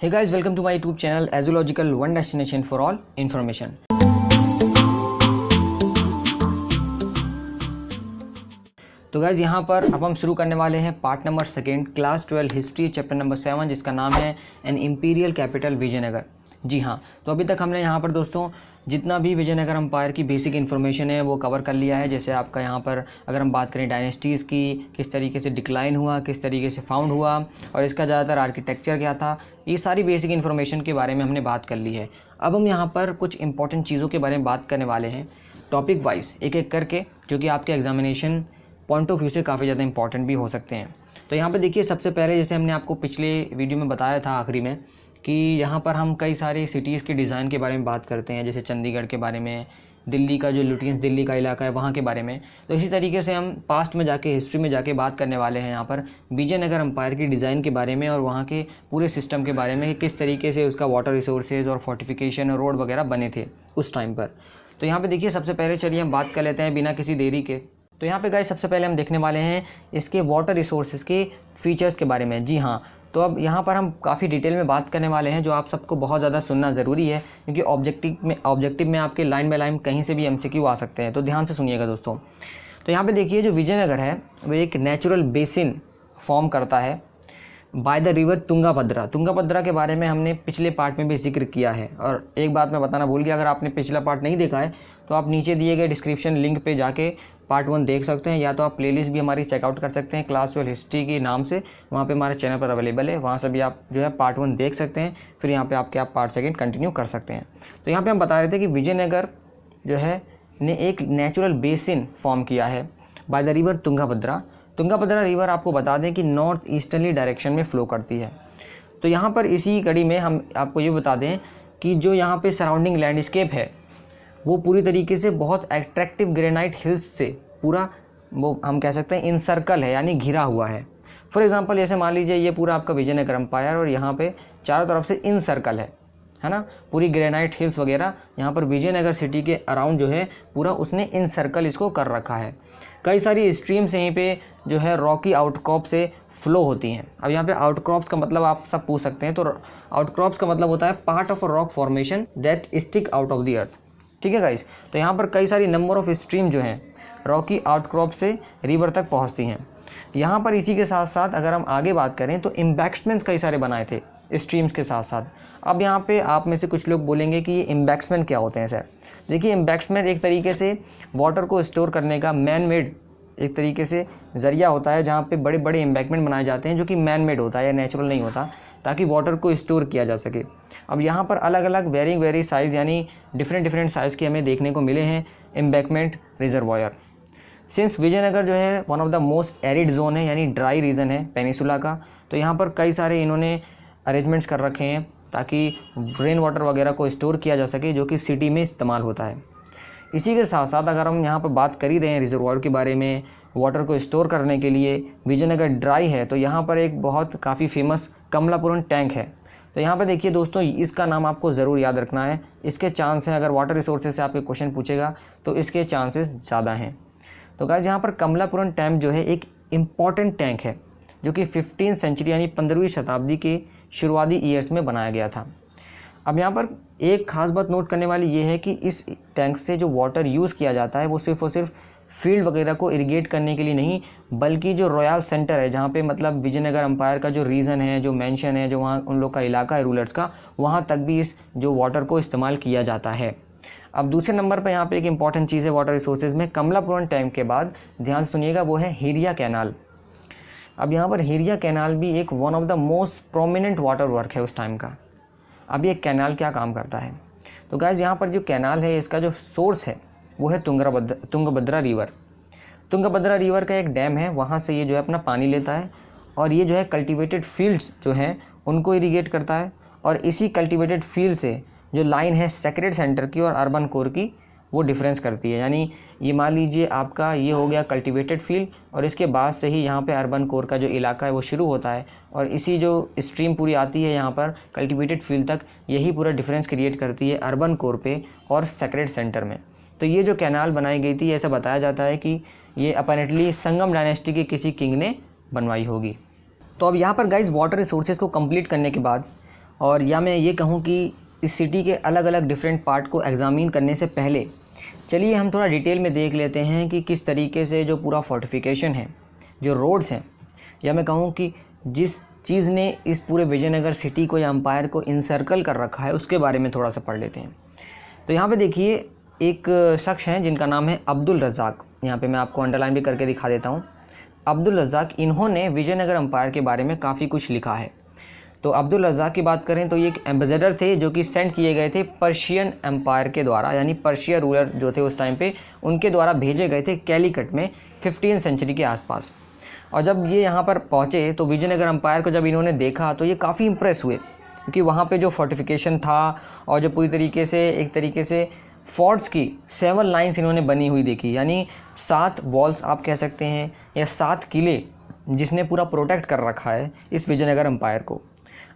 Hey guys, welcome to my YouTube channel Azological, one destination for all information. तो guys यहाँ पर अब हम शुरू करने वाले हैं part number 2 class 12 history chapter number 7 जिसका नाम है एन इम्पीरियल कैपिटल विजयनगर। जी हाँ, तो अभी तक हमने यहाँ पर दोस्तों जितना भी विजयनगर एम्पायर की बेसिक इन्फॉर्मेशन है वो कवर कर लिया है। जैसे आपका यहाँ पर अगर हम बात करें डायनेस्टीज़ की, किस तरीके से डिक्लाइन हुआ, किस तरीके से फाउंड हुआ और इसका ज़्यादातर आर्किटेक्चर क्या था, ये सारी बेसिक इन्फॉर्मेशन के बारे में हमने बात कर ली है। अब हम यहाँ पर कुछ इंपॉर्टेंट चीज़ों के बारे में बात करने वाले हैं टॉपिक वाइज एक एक करके, जो कि आपके एग्जामिनेशन पॉइंट ऑफ व्यू से काफ़ी ज़्यादा इंपॉर्टेंट भी हो सकते हैं। तो यहाँ पे देखिए, सबसे पहले जैसे हमने आपको पिछले वीडियो में बताया था आखिरी में कि यहाँ पर हम कई सारे सिटीज़ के डिज़ाइन के बारे में बात करते हैं, जैसे चंडीगढ़ के बारे में, दिल्ली का जो लुटियंस दिल्ली का इलाका है वहाँ के बारे में। तो इसी तरीके से हम पास्ट में जाके, हिस्ट्री में जाके बात करने वाले हैं यहाँ पर विजयनगर एम्पायर की डिज़ाइन के बारे में और वहाँ के पूरे सिस्टम के बारे में कि किस तरीके से उसका वाटर रिसोर्सेज और फोर्टिफिकेशन और रोड वगैरह बने थे उस टाइम पर। तो यहाँ पर देखिए, सबसे पहले चलिए हम बात कर लेते हैं बिना किसी देरी के। तो यहाँ पे गाइस सबसे पहले हम देखने वाले हैं इसके वाटर रिसोर्सेज के फीचर्स के बारे में। जी हाँ, तो अब यहाँ पर हम काफ़ी डिटेल में बात करने वाले हैं, जो आप सबको बहुत ज़्यादा सुनना ज़रूरी है, क्योंकि ऑब्जेक्टिव में आपके लाइन बाय लाइन कहीं से भी एमसीक्यू आ सकते हैं। तो ध्यान से सुनिएगा दोस्तों। तो यहाँ पे देखिए, जो विजयनगर है वो एक नेचुरल बेसिन फॉर्म करता है by the river Tungabhadra. Tungabhadra के बारे में हमने पिछले पार्ट में भी जिक्र किया है। और एक बात मैं बताना भूल गया, अगर आपने पिछला पार्ट नहीं देखा है तो आप नीचे दिए गए डिस्क्रिप्शन लिंक पे जाके पार्ट 1 देख सकते हैं, या तो आप प्लेलिस्ट भी हमारी चेकआउट कर सकते हैं क्लास 12 हिस्ट्री के नाम से, वहाँ पे हमारे चैनल पर अवेलेबल है। वहाँ से भी आप जो है पार्ट 1 देख सकते हैं, फिर यहाँ पे आप पार्ट 2 कंटिन्यू कर सकते हैं। तो यहाँ पे हम बता रहे थे कि विजयनगर जो है ने एक नेचुरल बेसिन फॉर्म किया है by the river Tungabhadra. Tungabhadra river आपको बता दें कि नॉर्थ ईस्टर्नली डायरेक्शन में फ़्लो करती है। तो यहाँ पर इसी कड़ी में हम आपको ये बता दें कि जो यहाँ पे सराउंडिंग लैंडस्केप है वो पूरी तरीके से बहुत एट्रैक्टिव ग्रेनाइट हिल्स से पूरा, वो हम कह सकते हैं इन सर्कल है, यानी घिरा हुआ है। फॉर एग्जांपल जैसे मान लीजिए ये पूरा आपका विजयनगर एम्पायर और यहाँ पे चारों तरफ से इन सर्कल है ना, पूरी ग्रेनाइट हिल्स वगैरह यहाँ पर विजयनगर सिटी के अराउंड जो है पूरा उसने इन सर्कल इसको कर रखा है। कई सारी स्ट्रीम्स यहीं पे जो है रॉकी आउटक्रॉप से फ्लो होती हैं। अब यहाँ पे आउटक्रॉप्स का मतलब आप सब पूछ सकते हैं, तो आउटक्रॉप्स का मतलब होता है part of a rock formation that stick out of the earth. ठीक है गाइस, तो यहाँ पर कई सारी नंबर ऑफ स्ट्रीम जो हैं रॉकी आउटक्रॉप से रिवर तक पहुँचती हैं। यहाँ पर इसी के साथ साथ अगर हम आगे बात करें तो एम्बैक्समेंट्स कई सारे बनाए थे स्ट्रीम्स के साथ साथ। अब यहाँ पे आप में से कुछ लोग बोलेंगे कि ये एम्बैक्समेंट क्या होते हैं सर। देखिए, एम्बैक्समेंट एक तरीके से वाटर को स्टोर करने का मैन मेड एक तरीके से ज़रिया होता है, जहाँ पे बड़े बड़े एम्बैक्समेंट बनाए जाते हैं जो कि मैन मेड होता है या नेचुरल नहीं होता, ताकि वाटर को स्टोर किया जा सके। अब यहाँ पर अलग अलग वेरी साइज़, यानी डिफरेंट साइज़ के हमें देखने को मिले हैं एम्बैक्समेंट रिजर्वायर। सिंस विजयनगर जो है one of the most arid zone है, यानी ड्राई रीजन है पेनिसुला का, तो यहाँ पर कई सारे इन्होंने अरेंजमेंट्स कर रखे हैं ताकि रेन वाटर वगैरह को स्टोर किया जा सके, जो कि सिटी में इस्तेमाल होता है। इसी के साथ साथ अगर हम यहाँ पर बात कर ही रहे हैं रिजर्वायर के बारे में, वाटर को स्टोर करने के लिए विजयनगर ड्राई है, तो यहाँ पर एक बहुत काफ़ी फेमस कमलापुरम टैंक है। तो यहाँ पर देखिए दोस्तों, इसका नाम आपको ज़रूर याद रखना है। इसके चांस हैं, अगर वाटर रिसोर्सेज से आपके क्वेश्चन पूछेगा तो इसके चांसेस ज़्यादा हैं। तो गाइस, यहाँ पर कमलापुरम टैंक जो है एक इम्पॉर्टेंट टैंक है, जो कि 15वीं सेंचुरी यानी 15वीं शताब्दी के शुरुआती ईयर्स में बनाया गया था। अब यहाँ पर एक ख़ास बात नोट करने वाली ये है कि इस टैंक से जो वाटर यूज़ किया जाता है वो सिर्फ़ और सिर्फ फील्ड वगैरह को इरिगेट करने के लिए नहीं, बल्कि जो रॉयल सेंटर है, जहाँ पे मतलब विजयनगर एम्पायर का जो रीजन है, जो मेंशन है, जो वहाँ उन लोग का इलाका है रूलर्स का, वहाँ तक भी इस जो वाटर को इस्तेमाल किया जाता है। अब दूसरे नंबर पर यहाँ पे एक इंपॉर्टेंट चीज़ है वाटर रिसोर्सेज में कमलापुरम टैंक के बाद, ध्यान से सुनिएगा, वो है हिरिया कैनाल। अब यहाँ पर हिरिया कैनाल भी एक one of the most prominent water work है उस टाइम का। अब ये कैनाल क्या काम करता है, तो गाइस यहाँ पर जो कैनाल है इसका जो सोर्स है वो है तुंगभद्रा रिवर। तुंगभद्रा रिवर का एक डैम है, वहाँ से ये जो है अपना पानी लेता है और ये जो है कल्टीवेटेड फील्ड्स जो हैं उनको इरिगेट करता है। और इसी कल्टीवेटेड फील्ड से जो लाइन है सेक्रेड सेंटर की और अर्बन कोर की, वो डिफरेंस करती है। यानी ये मान लीजिए आपका ये हो गया कल्टीवेटेड फील्ड, और इसके बाद से ही यहाँ पे अर्बन कोर का जो इलाका है वो शुरू होता है, और इसी जो स्ट्रीम पूरी आती है यहाँ पर कल्टीवेटेड फील्ड तक, यही पूरा डिफरेंस क्रिएट करती है अर्बन कोर पे और सेक्रेड सेंटर में। तो ये जो कैनाल बनाई गई थी, ऐसा बताया जाता है कि ये अपैरेंटली संगम डायनेस्टी के किसी किंग ने बनवाई होगी। तो अब यहाँ पर गाइस वाटर रिसोर्सेज को कंप्लीट करने के बाद और या मैं ये कहूँ कि इस सिटी के अलग अलग डिफरेंट पार्ट को एग्ज़ामिन करने से पहले चलिए हम थोड़ा डिटेल में देख लेते हैं कि किस तरीके से जो पूरा फोर्टिफिकेशन है, जो रोड्स हैं, या मैं कहूँ कि जिस चीज़ ने इस पूरे विजयनगर सिटी को या एम्पायर को इंसर्कल कर रखा है उसके बारे में थोड़ा सा पढ़ लेते हैं। तो यहाँ पे देखिए एक शख्स हैं जिनका नाम है अब्दुल रज़ाक। यहाँ पे मैं आपको अंडरलाइन भी करके दिखा देता हूँ। अब्दुल रज़ाक, इन्होंने विजयनगर एम्पायर के बारे में काफ़ी कुछ लिखा है। तो अब्दुल रज़ाक की बात करें तो ये एक एम्बेसडर थे जो कि सेंड किए गए थे पर्शियन एम्पायर के द्वारा, यानी पर्शिया रूलर जो थे उस टाइम पे, उनके द्वारा भेजे गए थे कैलीकट में 15वीं सेंचुरी के आसपास। और जब ये यहाँ पर पहुँचे तो विजयनगर एम्पायर को जब इन्होंने देखा तो ये काफ़ी इंप्रेस हुए, क्योंकि वहाँ पे जो फोर्टिफिकेशन था और जो पूरी तरीके से एक तरीके से फोर्ट्स की 7 लाइन्स इन्होंने बनी हुई देखी, यानी 7 वॉल्स आप कह सकते हैं या 7 किले जिसने पूरा प्रोटेक्ट कर रखा है इस विजयनगर एम्पायर को।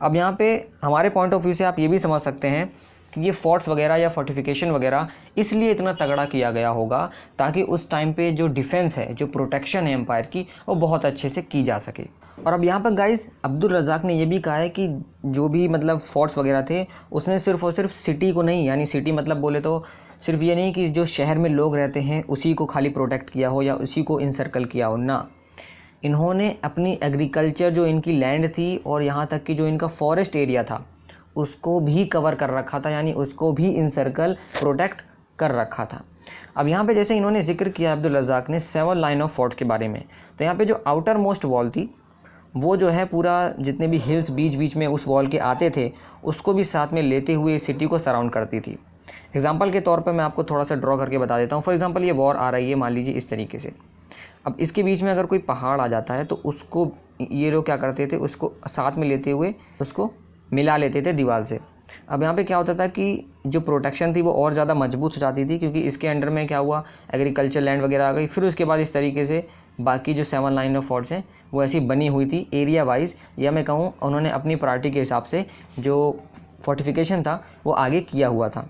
अब यहाँ पे हमारे पॉइंट ऑफ व्यू से आप ये भी समझ सकते हैं कि ये फोर्ट्स वगैरह या फोर्टिफिकेशन वगैरह इसलिए इतना तगड़ा किया गया होगा ताकि उस टाइम पे जो डिफेंस है, जो प्रोटेक्शन है एम्पायर की, वो बहुत अच्छे से की जा सके। और अब यहाँ पर गाइस अब्दुल रज़ाक ने ये भी कहा है कि जो भी मतलब फोर्ट्स वगैरह थे उसने सिर्फ और सिर्फ सिटी को नहीं, यानी सिटी मतलब बोले तो सिर्फ ये नहीं कि जो शहर में लोग रहते हैं उसी को खाली प्रोटेक्ट किया हो या उसी को इंसर्कल किया हो, ना, इन्होंने अपनी एग्रीकल्चर जो इनकी लैंड थी और यहाँ तक कि जो इनका फॉरेस्ट एरिया था उसको भी कवर कर रखा था, यानी उसको भी इंसर्कल प्रोटेक्ट कर रखा था। अब यहाँ पे जैसे इन्होंने जिक्र किया अब्दुल रज़ाक ने 7 लाइन ऑफ फोर्ट के बारे में, तो यहाँ पे जो आउटर मोस्ट वॉल थी वो जो है पूरा जितने भी हिल्स बीच बीच में उस वॉल के आते थे उसको भी साथ में लेते हुए सिटी को सराउंड करती थी। एग्जाम्पल के तौर पर मैं आपको थोड़ा सा ड्रॉ करके बता देता हूँ। फॉर एग्जाम्पल ये वॉर आ रही है, मान लीजिए इस तरीके से। अब इसके बीच में अगर कोई पहाड़ आ जाता है तो उसको ये लोग क्या करते थे, उसको साथ में लेते हुए उसको मिला लेते थे दीवार से। अब यहाँ पे क्या होता था कि जो प्रोटेक्शन थी वो और ज़्यादा मजबूत हो जाती थी, क्योंकि इसके अंडर में क्या हुआ, एग्रीकल्चर लैंड वगैरह आ गई। फिर उसके बाद इस तरीके से बाकी जो 7 लाइन ऑफ फोर्ट्स हैं वो ऐसी बनी हुई थी एरिया वाइज, या मैं कहूँ उन्होंने अपनी प्रायोरिटी के हिसाब से जो फोर्टिफिकेशन था वो आगे किया हुआ था।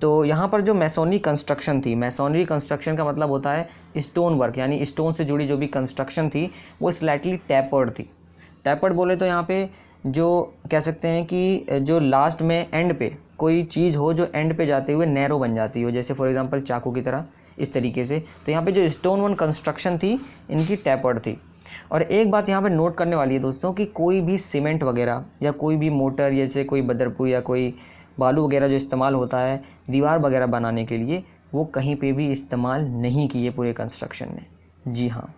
तो यहाँ पर जो मैसोनरी कंस्ट्रक्शन थी, मैसोनरी कंस्ट्रक्शन का मतलब होता है स्टोन वर्क, यानी स्टोन से जुड़ी जो भी कंस्ट्रक्शन थी वो स्लाइटली टैपर्ड थी। टैपर्ड बोले तो यहाँ पे जो कह सकते हैं कि जो लास्ट में एंड पे कोई चीज़ हो जो एंड पे जाते हुए नैरो बन जाती हो, जैसे फॉर एग्जांपल चाकू की तरह, इस तरीके से। तो यहाँ पे जो स्टोन वन कंस्ट्रक्शन थी इनकी टैपर्ड थी। और एक बात यहाँ पे नोट करने वाली है दोस्तों कि कोई भी सीमेंट वगैरह या कोई भी मोटर, जैसे कोई बदरपुर या कोई बालू वगैरह जो इस्तेमाल होता है दीवार वगैरह बनाने के लिए, वो कहीं पे भी इस्तेमाल नहीं किए पूरे कंस्ट्रक्शन में। जी हाँ।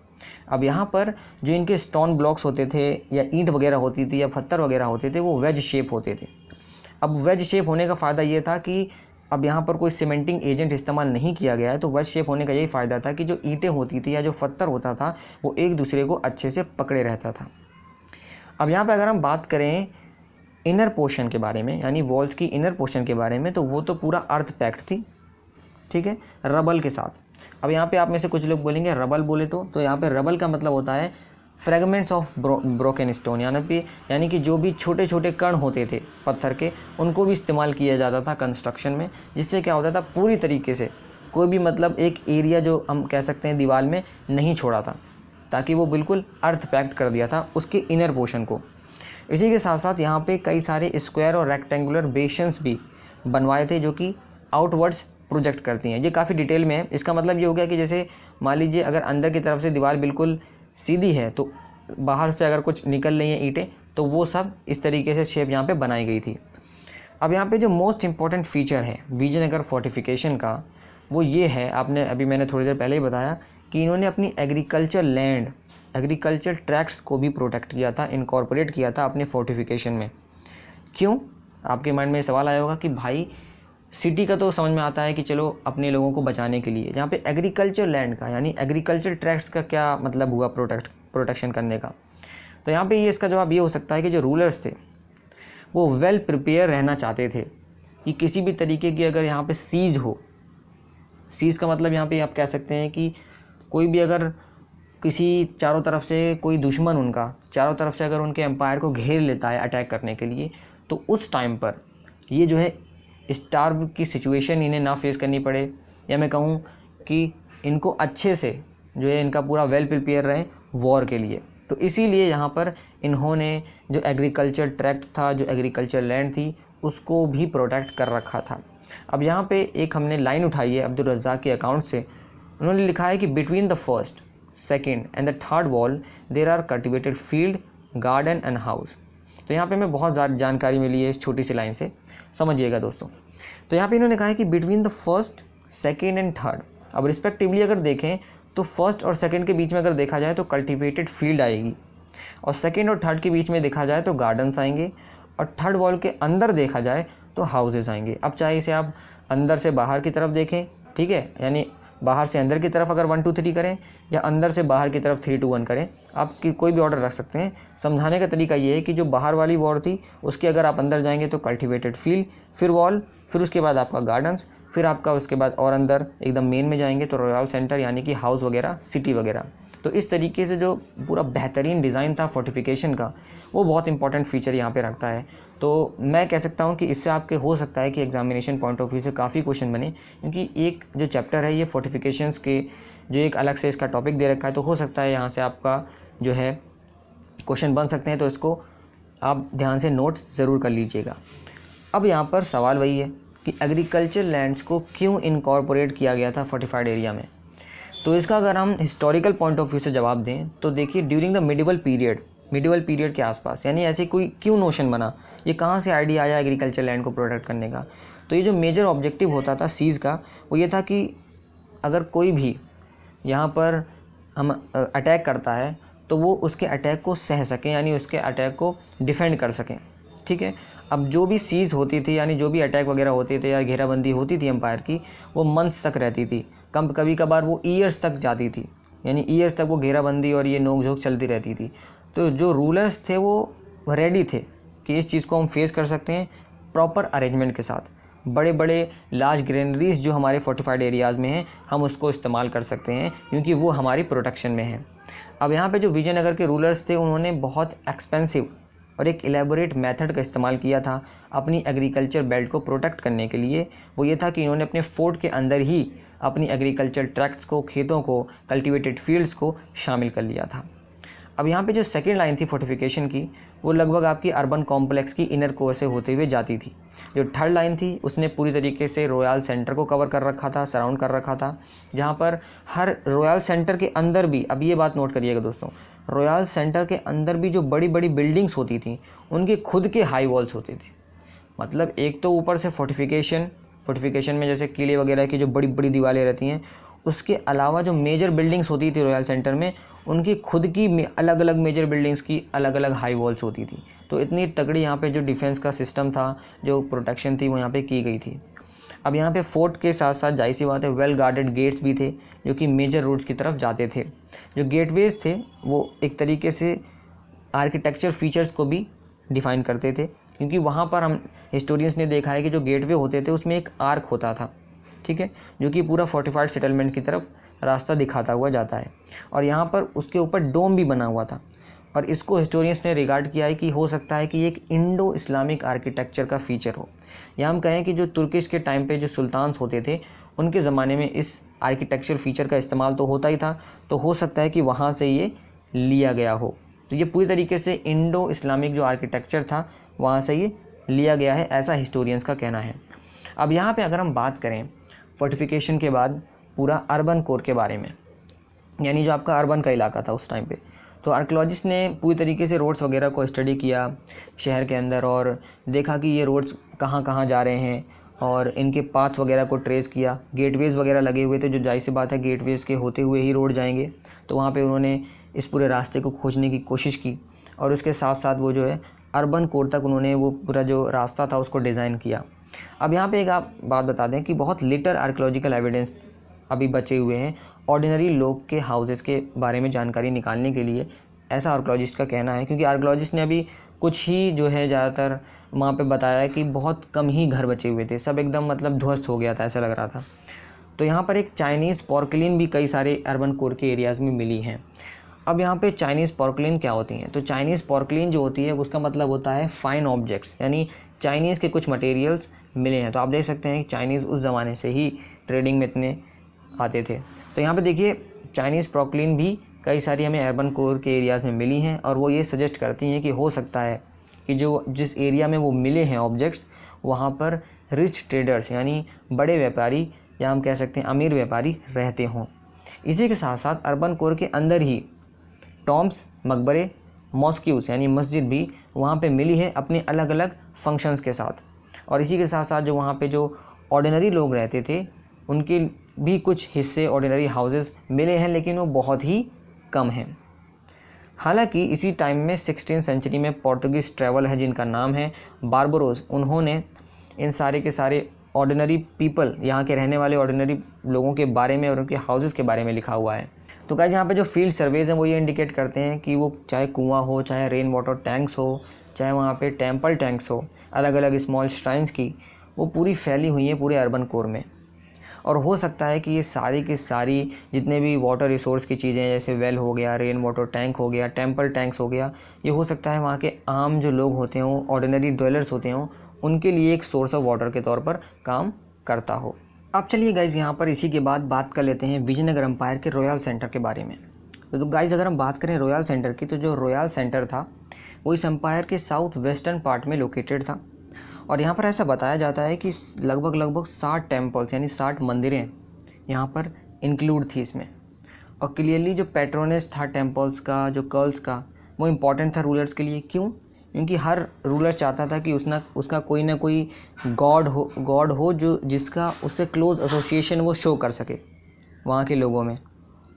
अब यहाँ पर जो इनके स्टोन ब्लॉक्स होते थे या ईंट वगैरह होती थी या पत्थर वगैरह होते थे वो वेज शेप होते थे। अब वेज शेप होने का फ़ायदा ये था कि अब यहाँ पर कोई सीमेंटिंग एजेंट इस्तेमाल नहीं किया गया है, तो वेज शेप होने का यही फ़ायदा था कि जो ईंटें होती थी या जो पत्थर होता था वो एक दूसरे को अच्छे से पकड़े रहता था। अब यहाँ पर अगर हम बात करें इनर पोर्शन के बारे में, यानी वॉल्स की इनर पोर्शन के बारे में, तो वो तो पूरा अर्थ पैक्ड थी, ठीक है, रबल के साथ। अब यहाँ पे आप में से कुछ लोग बोलेंगे रबल बोले तो यहाँ पे रबल का मतलब होता है फ्रेगमेंट्स ऑफ ब्रोकन स्टोन, यानी कि जो भी छोटे छोटे कण होते थे पत्थर के उनको भी इस्तेमाल किया जाता था कंस्ट्रक्शन में, जिससे क्या होता था पूरी तरीके से कोई भी मतलब एक एरिया जो हम कह सकते हैं दीवार में नहीं छोड़ा था, ताकि वो बिल्कुल अर्थ पैक्ड कर दिया था उसके इनर पोर्शन को। इसी के साथ साथ यहाँ पे कई सारे स्क्वायर और रेक्टेंगुलर बेशंस भी बनवाए थे जो कि आउटवर्ड्स प्रोजेक्ट करती हैं। ये काफ़ी डिटेल में है। इसका मतलब ये हो गया कि जैसे मान लीजिए अगर अंदर की तरफ से दीवार बिल्कुल सीधी है तो बाहर से अगर कुछ निकल रही हैं ईंटें तो वो सब इस तरीके से शेप यहाँ पे बनाई गई थी। अब यहाँ पे जो मोस्ट इम्पॉर्टेंट फीचर है विजयनगर फोर्टिफिकेशन का वो ये है, मैंने थोड़ी देर पहले ही बताया कि इन्होंने अपनी एग्रीकल्चर लैंड, एग्रीकल्चर ट्रैक्ट्स को भी प्रोटेक्ट किया था, इनकॉर्पोरेट किया था अपने फोर्टिफिकेशन में। क्यों? आपके माइंड में सवाल आया होगा कि भाई सिटी का तो समझ में आता है कि चलो अपने लोगों को बचाने के लिए, यहाँ पे एग्रीकल्चर लैंड का यानी एग्रीकल्चर ट्रैक्ट्स का क्या मतलब हुआ प्रोटेक्शन करने का? तो यहाँ पे इसका जवाब ये हो सकता है कि जो रूलर्स थे वो वेल प्रिपेयर रहना चाहते थे कि किसी भी तरीके की अगर यहाँ पे सीज हो, सीज का मतलब यहाँ पे आप कह सकते हैं कि कोई भी अगर किसी चारों तरफ से कोई दुश्मन उनका चारों तरफ से अगर उनके एम्पायर को घेर लेता है अटैक करने के लिए, तो उस टाइम पर ये जो है स्टार्व की सिचुएशन इन्हें ना फेस करनी पड़े, या मैं कहूँ कि इनको अच्छे से जो है इनका पूरा वेल प्रिपेयर रहे वॉर के लिए। तो इसीलिए यहाँ पर इन्होंने जो एग्रीकल्चर ट्रैक्ट था, जो एग्रीकल्चर लैंड थी, उसको भी प्रोटेक्ट कर रखा था। अब यहाँ पे एक हमने लाइन उठाई है अब्दुल रज़्ज़ाक़ के अकाउंट से। उन्होंने लिखा है कि between the first, second and the third wall there are cultivated field, garden and house. तो यहाँ पे हमें बहुत ज़्यादा जानकारी मिली है इस छोटी सी लाइन से, समझिएगा दोस्तों। तो यहाँ पे इन्होंने कहा है कि between the first, second and third, अब रिस्पेक्टिवली अगर देखें तो फर्स्ट और सेकेंड के बीच में अगर देखा जाए तो कल्टिवेटेड फील्ड आएगी, और सेकेंड और थर्ड के बीच में देखा जाए तो गार्डन्स आएंगे, और थर्ड वॉल के अंदर देखा जाए तो हाउसेस आएंगे। अब चाहे इसे आप अंदर से बाहर की तरफ देखें, ठीक है, यानी बाहर से अंदर की तरफ अगर 1 2 3 करें, या अंदर से बाहर की तरफ 3 2 1 करें, आप कोई भी ऑर्डर रख सकते हैं। समझाने का तरीका ये है कि जो बाहर वाली वॉल थी उसके अगर आप अंदर जाएंगे तो कल्टिवेटेड फील्ड, फिर वॉल, फिर उसके बाद आपका गार्डन्स, फिर आपका उसके बाद और अंदर एकदम मेन में जाएंगे तो रॉयल सेंटर यानी कि हाउस वगैरह, सिटी वगैरह। तो इस तरीके से जो पूरा बेहतरीन डिज़ाइन था फोर्टिफिकेशन का, वो बहुत इंपॉर्टेंट फीचर यहाँ पे रखता है। तो मैं कह सकता हूँ कि इससे आपके हो सकता है कि एग्जामिनेशन पॉइंट ऑफ व्यू से काफ़ी क्वेश्चन बने, क्योंकि एक जो चैप्टर है ये फोर्टिफिकेशंस के जो एक अलग से इसका टॉपिक दे रखा है, तो हो सकता है यहाँ से आपका जो है क्वेश्चन बन सकते हैं। तो इसको आप ध्यान से नोट ज़रूर कर लीजिएगा। अब यहाँ पर सवाल वही है कि एग्रीकल्चर लैंड्स को क्यों इनकॉर्पोरेट किया गया था फोर्टिफाइड एरिया में। तो इसका अगर हम हिस्टोरिकल पॉइंट ऑफ व्यू से जवाब दें तो देखिए, ड्यूरिंग द मिडिवल पीरियड के आसपास, यानी ऐसे कोई क्यों नोशन बना, ये कहाँ से आइडिया आया एग्रीकल्चर लैंड को प्रोटेक्ट करने का। तो ये जो मेजर ऑब्जेक्टिव होता था सीज़ का, वो ये था कि अगर कोई भी यहाँ पर हम अटैक करता है तो वो उसके अटैक को सह सकें, यानी उसके अटैक को डिफेंड कर सकें, ठीक है। अब जो भी सीज़ होती थी, यानी जो भी अटैक वगैरह होते थे या घेराबंदी होती थी एम्पायर की, वो मंथ्स तक रहती थी, कभी कभार वो ईयर्स तक जाती थी, यानी ईयर्स तक वो घेराबंदी और ये नोक-झोंक चलती रहती थी। तो जो रूलर्स थे वो रेडी थे कि इस चीज़ को हम फेस कर सकते हैं प्रॉपर अरेंजमेंट के साथ। बड़े बड़े लार्ज ग्रेनरीज जो हमारे फोर्टिफाइड एरियाज़ में हैं, हम उसको इस्तेमाल कर सकते हैं क्योंकि वो हमारी प्रोटेक्शन में है। अब यहाँ पे जो विजयनगर के रूलर्स थे, उन्होंने बहुत एक्सपेंसिव और एक एलेबोरेट मेथड का इस्तेमाल किया था अपनी एग्रीकल्चर बेल्ट को प्रोटेक्ट करने के लिए। वो ये था कि इन्होंने अपने फोर्ट के अंदर ही अपनी एग्रीकल्चर ट्रैक्ट्स को, खेतों को, कल्टिवेटेड फील्ड्स को शामिल कर लिया था। अब यहाँ पे जो सेकेंड लाइन थी फोर्टिफिकेशन की, वो लगभग आपकी अर्बन कॉम्प्लेक्स की इनर कोर से होते हुए जाती थी। जो थर्ड लाइन थी उसने पूरी तरीके से रॉयल सेंटर को कवर कर रखा था, सराउंड कर रखा था, जहाँ पर हर रॉयल सेंटर के अंदर भी, अब ये बात नोट करिएगा दोस्तों, रॉयल सेंटर के अंदर भी जो बड़ी बड़ी बिल्डिंग्स होती थी उनके खुद के हाई वॉल्स होते थे। मतलब एक तो ऊपर से फोर्टिफिकेशन में जैसे किले वगैरह की जो बड़ी बड़ी दीवारें रहती हैं, उसके अलावा जो मेजर बिल्डिंग्स होती थी रॉयल सेंटर में, उनकी खुद की अलग अलग मेजर बिल्डिंग्स की अलग अलग हाई वॉल्स होती थी। तो इतनी तगड़ी यहाँ पे जो डिफेंस का सिस्टम था, जो प्रोटेक्शन थी, वो यहाँ पे की गई थी। अब यहाँ पे फोर्ट के साथ साथ जाहिर सी बात है वेल गार्डेड गेट्स भी थे जो कि मेजर रोड्स की तरफ जाते थे। जो गेटवेज थे वो एक तरीके से आर्किटेक्चर फीचर्स को भी डिफ़ाइन करते थे, क्योंकि वहाँ पर हम हिस्टोरियंस ने देखा है कि जो गेटवे होते थे उसमें एक आर्क होता था, ठीक है, जो कि पूरा फोर्टिफाइड सेटलमेंट की तरफ रास्ता दिखाता हुआ जाता है। और यहाँ पर उसके ऊपर डोम भी बना हुआ था, और इसको हिस्टोरियंस ने रिगार्ड किया है कि हो सकता है कि एक इंडो इस्लामिक आर्किटेक्चर का फीचर हो, या हम कहें कि जो तुर्किश के टाइम पे जो सुल्तान्स होते थे उनके ज़माने में इस आर्किटेक्चर फीचर का इस्तेमाल तो होता ही था, तो हो सकता है कि वहाँ से ये लिया गया हो। तो ये पूरी तरीके से इंडो इस्लामिक जो आर्किटेक्चर था वहाँ से ये लिया गया है, ऐसा हिस्टोरियंस का कहना है। अब यहाँ पे अगर हम बात करें फोर्टिफिकेशन के बाद पूरा अर्बन कोर के बारे में, यानी जो आपका अर्बन का इलाका था उस टाइम पे, तो आर्कियोलॉजिस्ट ने पूरी तरीके से रोड्स वगैरह को स्टडी किया शहर के अंदर, और देखा कि ये रोड्स कहाँ कहाँ जा रहे हैं और इनके पाथ वगैरह को ट्रेस किया। गेटवेज़ वगैरह लगे हुए थे, जो जाहिर सी बात है गेटवेज़ के होते हुए ही रोड जाएंगे, तो वहाँ पे उन्होंने इस पूरे रास्ते को खोजने की कोशिश की, और उसके साथ साथ वो जो है अर्बन कोर तक उन्होंने वो पूरा जो रास्ता था उसको डिज़ाइन किया। अब यहाँ पे एक आप बात बता दें कि बहुत लिटर आर्कियोलॉजिकल एविडेंस अभी बचे हुए हैं ऑर्डिनरी लोग के हाउसेस के बारे में जानकारी निकालने के लिए, ऐसा आर्कियोलॉजिस्ट का कहना है। क्योंकि आर्कियोलॉजिस्ट ने अभी कुछ ही जो है ज़्यादातर वहाँ पे बताया है कि बहुत कम ही घर बचे हुए थे, सब एकदम मतलब ध्वस्त हो गया था, ऐसा लग रहा था। तो यहाँ पर एक चाइनीज़ पोर्कलिन भी कई सारे अर्बन कोर के एरियाज़ में मिली हैं। अब यहाँ पे चाइनीज़ पोर्कलिन क्या होती हैं, तो चाइनीज़ पोर्कलिन जो होती है उसका मतलब होता है फाइन ऑब्जेक्ट्स, यानी चाइनीज़ के कुछ मटेरियल्स मिले हैं। तो आप देख सकते हैं कि चाइनीज़ उस ज़माने से ही ट्रेडिंग में इतने आते थे। तो यहाँ पे देखिए चाइनीज़ पोर्कलिन भी कई सारी हमें अर्बन कोर के एरियाज़ में मिली हैं और वो ये सजेस्ट करती हैं कि हो सकता है कि जो जिस एरिया में वो मिले हैं ऑब्जेक्ट्स, वहाँ पर रिच ट्रेडर्स यानी बड़े व्यापारी या हम कह सकते हैं अमीर व्यापारी रहते हों। इसी के साथ साथ अर्बन कोर के अंदर ही टॉम्ब्स, मकबरे, मॉस्क्यूज़ यानी मस्जिद भी वहाँ पे मिली है अपने अलग अलग फंक्शंस के साथ। और इसी के साथ साथ जो वहाँ पे जो ऑर्डिनरी लोग रहते थे उनके भी कुछ हिस्से ऑर्डिनरी हाउसेस मिले हैं, लेकिन वो बहुत ही कम हैं। हालांकि इसी टाइम में 16th सेंचुरी में पोर्तुगीज़ ट्रैवल है जिनका नाम है बारबरोस, उन्होंने इन सारे के सारे ऑर्डिनरी पीपल, यहाँ के रहने वाले ऑर्डिनरी लोगों के बारे में और उनके हाउसेस के बारे में लिखा हुआ है। तो गाइस यहाँ पे जो फील्ड सर्वेज हैं वो ये इंडिकेट करते हैं कि वो चाहे कुआं हो, चाहे रेन वाटर टैंक्स हो, चाहे वहाँ पे टेम्पल टैंक्स हो, अलग अलग स्मॉल श्राइन्स की, वो पूरी फैली हुई हैं पूरे अर्बन कोर में। और हो सकता है कि ये सारी की सारी जितने भी वाटर रिसोर्स की चीज़ें जैसे वेल हो गया, रेन वाटर टैंक हो गया, टेम्पल टैंक्स हो गया, ये हो सकता है वहाँ के आम जो लोग होते हों, ऑर्डिनरी ड्वेलर्स होते हों, उनके लिए एक सोर्स ऑफ वाटर के तौर पर काम करता हो। अब चलिए गाइज़ यहाँ पर इसी के बाद बात कर लेते हैं विजयनगर एम्पायर के रॉयल सेंटर के बारे में। तो गाइज़ अगर हम बात करें रॉयल सेंटर की, तो जो रॉयल सेंटर था वो इस एम्पायर के साउथ वेस्टर्न पार्ट में लोकेटेड था। और यहाँ पर ऐसा बताया जाता है कि लगभग 60 टेम्पल्स यानी 60 मंदिरें यहाँ पर इंक्लूड थी इसमें। और क्लियरली जो पैट्रोनेज था टेम्पल्स का, जो कर्ल्स का, वो इम्पॉर्टेंट था रूलर्स के लिए। क्यों? क्योंकि हर रूलर चाहता था कि उसका कोई ना कोई गॉड हो जो जिसका उससे क्लोज एसोसिएशन वो शो कर सके वहाँ के लोगों में।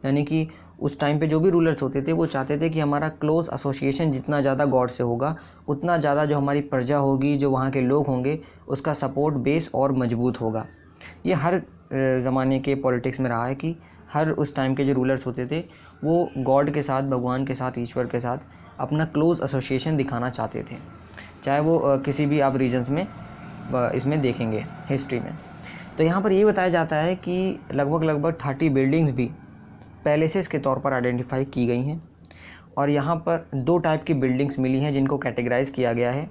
यानी कि उस टाइम पे जो भी रूलर्स होते थे वो चाहते थे कि हमारा क्लोज एसोसिएशन जितना ज़्यादा गॉड से होगा, उतना ज़्यादा जो हमारी प्रजा होगी, जो वहाँ के लोग होंगे, उसका सपोर्ट बेस और मजबूत होगा। ये हर ज़माने के पॉलिटिक्स में रहा है कि हर उस टाइम के जो रूलर्स होते थे वो गॉड के साथ, भगवान के साथ, ईश्वर के साथ अपना क्लोज एसोसिएशन दिखाना चाहते थे, चाहे वो किसी भी आप रीजन्स में इसमें देखेंगे हिस्ट्री में। तो यहाँ पर ये बताया जाता है कि लगभग 30 बिल्डिंग्स भी पैलेसेस के तौर पर आइडेंटिफाई की गई हैं। और यहाँ पर 2 टाइप की बिल्डिंग्स मिली हैं जिनको कैटेगराइज़ किया गया है।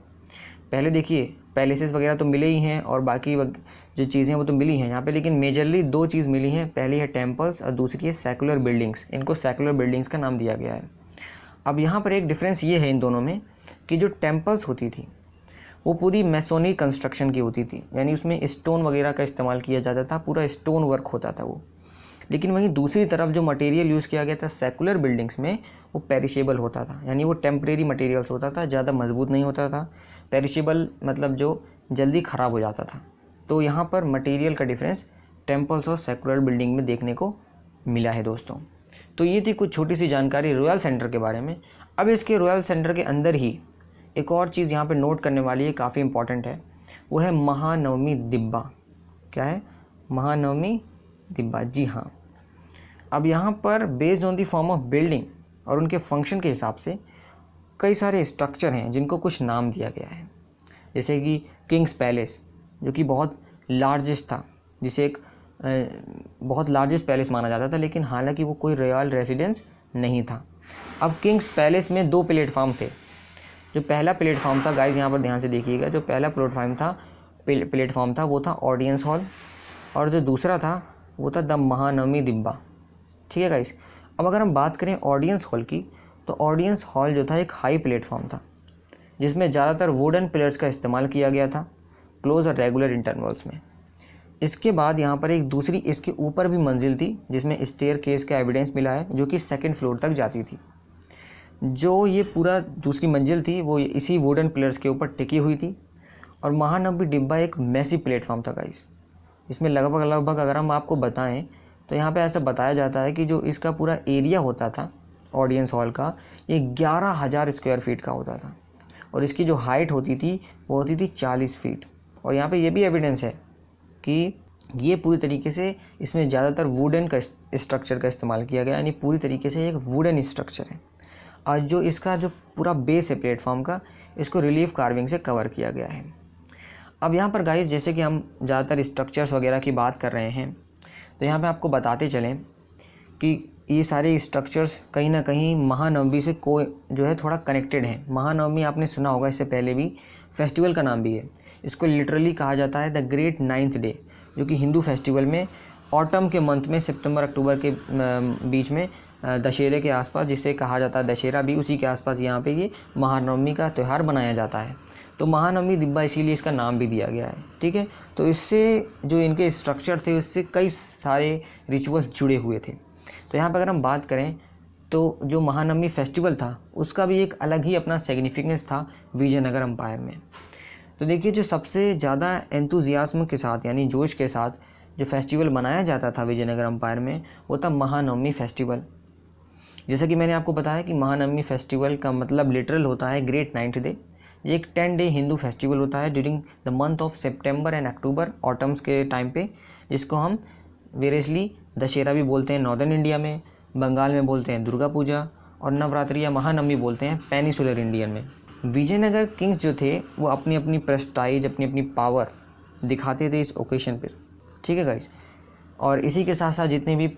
पहले देखिए पैलेसेस वगैरह तो मिले ही हैं और बाकी जो चीज़ें वो तो मिली हैं यहाँ पे, लेकिन मेजरली 2 चीज़ मिली हैं। पहली है टेम्पल्स और दूसरी है सेकुलर बिल्डिंग्स। इनको सेकुलर बिल्डिंग्स का नाम दिया गया है। अब यहाँ पर एक डिफरेंस ये है इन दोनों में कि जो टेम्पल्स होती थी वो पूरी मैसोनिक कंस्ट्रक्शन की होती थी, यानी उसमें स्टोन वगैरह का इस्तेमाल किया जाता था, पूरा स्टोन वर्क होता था वो। लेकिन वहीं दूसरी तरफ जो मटेरियल यूज़ किया गया था सेकुलर बिल्डिंग्स में, वो पेरिशेबल होता था, यानी वो टेम्परेरी मटेरियल्स होता था, ज़्यादा मजबूत नहीं होता था। पेरिशेबल मतलब जो जल्दी ख़राब हो जाता था। तो यहाँ पर मटेरियल का डिफरेंस टेम्पल्स और सेकुलर बिल्डिंग में देखने को मिला है दोस्तों। तो ये थी कुछ छोटी सी जानकारी रॉयल सेंटर के बारे में। अब इसके रॉयल सेंटर के अंदर ही एक और चीज़ यहाँ पे नोट करने वाली है, काफ़ी इंपॉर्टेंट है, वो है महानवमी दिब्बा। क्या है? महानवमी दिब्बा, जी हाँ। अब यहाँ पर based on the form of building और उनके फंक्शन के हिसाब से कई सारे स्ट्रक्चर हैं जिनको कुछ नाम दिया गया है। जैसे कि किंग्स पैलेस, जो कि बहुत लार्जेस्ट था, जिसे एक बहुत लार्जेस्ट पैलेस माना जाता था, लेकिन हालांकि वो कोई रॉयल रेजिडेंस नहीं था। अब किंग्स पैलेस में 2 प्लेटफॉर्म थे। जो पहला प्लेटफॉर्म था गाइस, यहाँ पर ध्यान से देखिएगा, जो पहला प्लेटफॉर्म था वो था ऑडियंस हॉल, और जो दूसरा था वो था द महानवमी दिब्बा। ठीक है गाइस। अब अगर हम बात करें ऑडियंस हॉल की, तो ऑडियंस हॉल जो था एक हाई प्लेटफॉर्म था जिसमें ज़्यादातर वुडन पिलर्स का इस्तेमाल किया गया था क्लोज और रेगुलर इंटरवल्स में। इसके बाद यहाँ पर एक दूसरी इसके ऊपर भी मंजिल थी जिसमें स्टेयर केस का एविडेंस मिला है, जो कि 2nd फ्लोर तक जाती थी। जो ये पूरा दूसरी मंजिल थी वो इसी वुडन पिलर्स के ऊपर टिकी हुई थी। और महानवमी डिब्बा एक मैसिव प्लेटफॉर्म था गाइस। इसमें लगभग अगर हम आपको बताएं तो यहाँ पे ऐसा बताया जाता है कि जो इसका पूरा एरिया होता था ऑडियंस हॉल का, ये 11,000 स्क्वायर फीट का होता था। और इसकी जो हाइट होती थी वो होती थी 40 फीट। और यहाँ पे ये भी एविडेंस है कि ये पूरी तरीके से इसमें ज़्यादातर वुडन का स्ट्रक्चर का इस्तेमाल किया गया, यानी पूरी तरीके से एक वुडन स्ट्रक्चर है। और जो इसका जो पूरा बेस है प्लेटफॉर्म का, इसको रिलीफ कार्विंग से कवर किया गया है। अब यहाँ पर गाइस, जैसे कि हम ज़्यादातर स्ट्रक्चर्स वगैरह की बात कर रहे हैं, तो यहाँ पे आपको बताते चलें कि ये सारे स्ट्रक्चर्स कहीं ना कहीं महानवमी से जो है थोड़ा कनेक्टेड हैं। महानवमी आपने सुना होगा, इससे पहले भी फेस्टिवल का नाम भी है। इसको लिटरली कहा जाता है द ग्रेट 9th डे, जो कि हिंदू फेस्टिवल में ऑटम के मंथ में सितंबर अक्टूबर के बीच में दशहरे के आसपास, जिसे कहा जाता है दशहरा भी, उसी के आसपास यहाँ पे ये महानवमी का त्यौहार मनाया जाता है। तो महानवमी दिब्बा इसीलिए इसका नाम भी दिया गया है, ठीक है। तो इससे जो इनके स्ट्रक्चर थे उससे कई सारे रिचुअल्स जुड़े हुए थे। तो यहाँ पर अगर हम बात करें तो जो महानवमी फेस्टिवल था उसका भी एक अलग ही अपना सिग्निफिकेंस था विजयनगर एम्पायर में। तो देखिए, जो सबसे ज़्यादा एंथुजियाज्म के साथ यानी जोश के साथ जो फेस्टिवल मनाया जाता था विजयनगर एम्पायर में, वो था महानवमी फेस्टिवल। जैसा कि मैंने आपको बताया कि महानवमी फेस्टिवल का मतलब लिटरल होता है ग्रेट नाइन्थ डे। ये एक 10 डे हिंदू फेस्टिवल होता है during the month of September and October, autumns के टाइम पे, जिसको हम वेरियसली दशहरा भी बोलते हैं नॉर्दर्न इंडिया में, बंगाल में बोलते हैं दुर्गा पूजा, और नवरात्रि या महानवमी बोलते हैं पेनिसुलर इंडियन में। विजयनगर किंग्स जो थे वो अपनी अपनी प्रेस्टाइज, अपनी अपनी पावर दिखाते थे इस ओकेशन पर, ठीक है गाइस। और इसी के साथ साथ जितने भी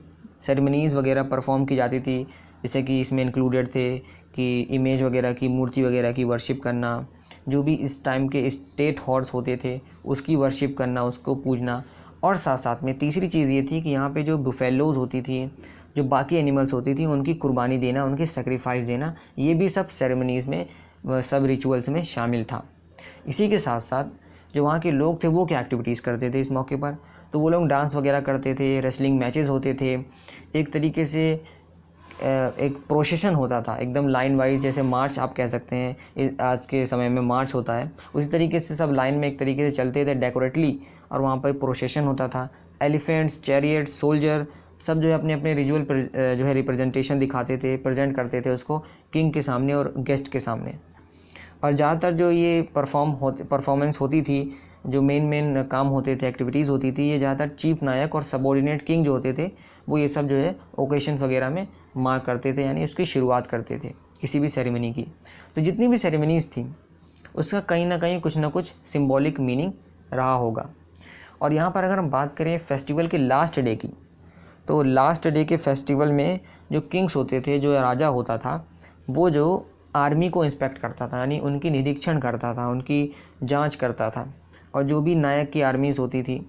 सेरेमनीज़ वगैरह परफॉर्म की जाती थी, जैसे कि इसमें इंक्लूडेड थे कि इमेज वगैरह की, मूर्ति वगैरह की वर्शिप करना, जो भी इस टाइम के स्टेट हॉर्स होते थे उसकी वर्शिप करना, उसको पूजना। और साथ साथ में तीसरी चीज़ ये थी कि यहाँ पे जो बुफेलोज होती थी, जो बाकी एनिमल्स होती थी, उनकी कुर्बानी देना, उनकी सेक्रीफाइस देना, ये भी सब सेरेमनीज़ में, सब रिचुअल्स में शामिल था। इसी के साथ साथ जो वहाँ के लोग थे वो क्या एक्टिविटीज़ करते थे इस मौके पर, तो वो लोग डांस वगैरह करते थे, रेसलिंग मैचेस होते थे, एक तरीके से एक प्रोसेशन होता था एकदम लाइन वाइज, जैसे मार्च आप कह सकते हैं, आज के समय में मार्च होता है, उसी तरीके से सब लाइन में एक तरीके से चलते थे डेकोरेटली, और वहाँ पर प्रोसेशन होता था। एलिफेंट्स, चैरियट्स, सोल्जर, सब जो है अपने अपने रिचुअल जो है रिप्रेजेंटेशन दिखाते थे, प्रेजेंट करते थे उसको किंग के सामने और गेस्ट के सामने। और ज़्यादातर जो ये परफॉर्मेंस होती थी, जो मेन काम होते थे, एक्टिविटीज़ होती थी, ये ज़्यादातर चीफ नायक और सबऑर्डिनेट किंग जो होते थे वो ये सब जो है ओकेशन वगैरह में मार्क करते थे, यानी उसकी शुरुआत करते थे किसी भी सेरेमनी की। तो जितनी भी सेरेमनीज़ थी उसका कहीं ना कहीं कुछ ना कुछ सिंबॉलिक मीनिंग रहा होगा। और यहाँ पर अगर हम बात करें फेस्टिवल के लास्ट डे की, तो लास्ट डे के फेस्टिवल में जो किंग्स होते थे, जो राजा होता था, वो जो आर्मी को इंस्पेक्ट करता था, यानी उनकी निरीक्षण करता था, उनकी जांच करता था। और जो भी नायक की आर्मीज़ होती थी,